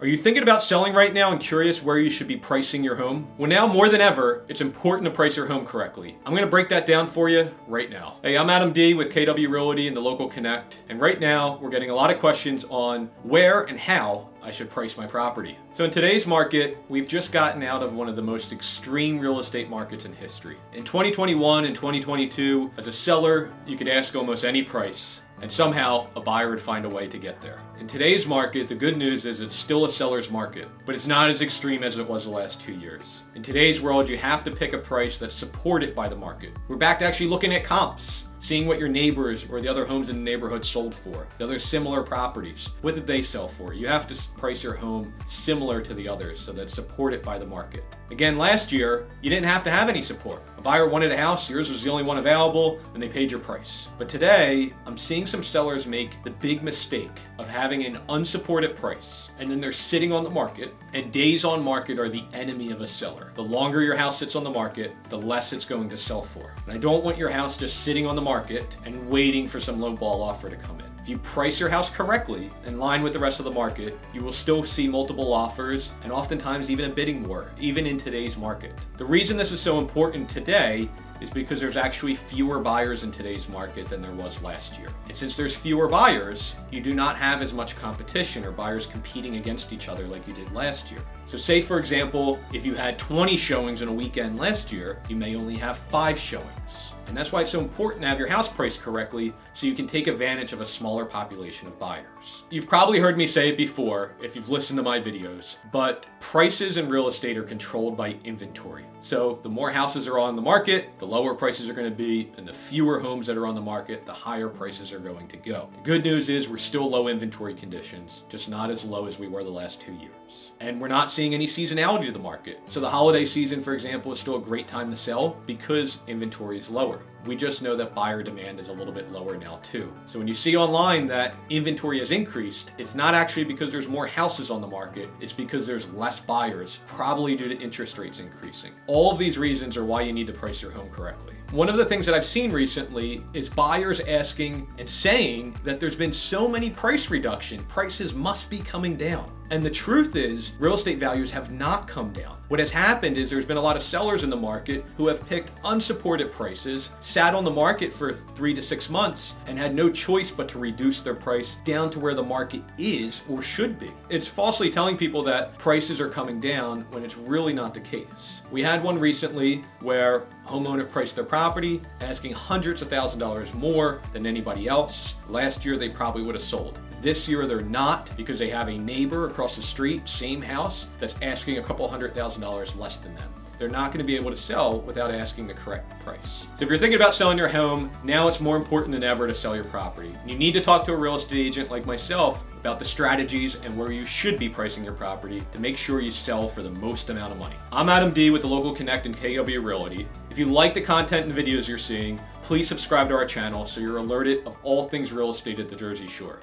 Are you thinking about selling right now and curious where you should be pricing your home? Well, now more than ever, it's important to price your home correctly. I'm gonna break that down for you right now. Hey, I'm Adam D with KW Realty and the Local Connect, and right now we're getting a lot of questions on where and how I should price my property. So in today's market, we've just gotten out of one of the most extreme real estate markets in history. In 2021 and 2022, as a seller, you could ask almost any price, and somehow a buyer would find a way to get there. In today's market, the good news is it's still a seller's market, but it's not as extreme as it was the last 2 years. In today's world, you have to pick a price that's supported by the market. We're back to actually looking at comps, seeing what your neighbors or the other homes in the neighborhood sold for, the other similar properties. What did they sell for? You have to price your home similar to the others so that's supported by the market. Again, last year, you didn't have to have any support. A buyer wanted a house, yours was the only one available, and they paid your price. But today, I'm seeing some sellers make the big mistake of having an unsupported price, and then they're sitting on the market, and days on market are the enemy of a seller. The longer your house sits on the market, the less it's going to sell for. And I don't want your house just sitting on the market and waiting for some lowball offer to come in. If you price your house correctly, in line with the rest of the market, you will still see multiple offers and oftentimes even a bidding war, even in today's market. The reason this is so important today is because there's actually fewer buyers in today's market than there was last year. And since there's fewer buyers, you do not have as much competition or buyers competing against each other like you did last year. So say, for example, if you had 20 showings in a weekend last year, you may only have 5 showings. And that's why it's so important to have your house priced correctly so you can take advantage of a smaller population of buyers. You've probably heard me say it before if you've listened to my videos, but prices in real estate are controlled by inventory. So the more houses are on the market, the lower prices are going to be, and the fewer homes that are on the market, the higher prices are going to go. The good news is we're still low inventory conditions, just not as low as we were the last 2 years. And we're not seeing any seasonality to the market. So the holiday season, for example, is still a great time to sell because inventory is lower. We just know that buyer demand is a little bit lower now too. So when you see online that inventory has increased, it's not actually because there's more houses on the market, it's because there's less buyers, probably due to interest rates increasing. All of these reasons are why you need to price your home correctly. One of the things that I've seen recently is buyers asking and saying that there's been so many price reduction, prices must be coming down. And the truth is, real estate values have not come down. What has happened is there's been a lot of sellers in the market who have picked unsupported prices, sat on the market for 3 to 6 months, and had no choice but to reduce their price down to where the market is or should be. It's falsely telling people that prices are coming down when it's really not the case. We had one recently where a homeowner priced their property asking hundreds of $1,000s more than anybody else. Last year, they probably would have sold. This year they're not because they have a neighbor across the street, same house, that's asking a couple $100,000 less than them. They're not going to be able to sell without asking the correct price. So if you're thinking about selling your home, now it's more important than ever to sell your property. You need to talk to a real estate agent like myself about the strategies and where you should be pricing your property to make sure you sell for the most amount of money. I'm Adam D with the Local Connect and KW Realty. If you like the content and the videos you're seeing, please subscribe to our channel so you're alerted of all things real estate at the Jersey Shore.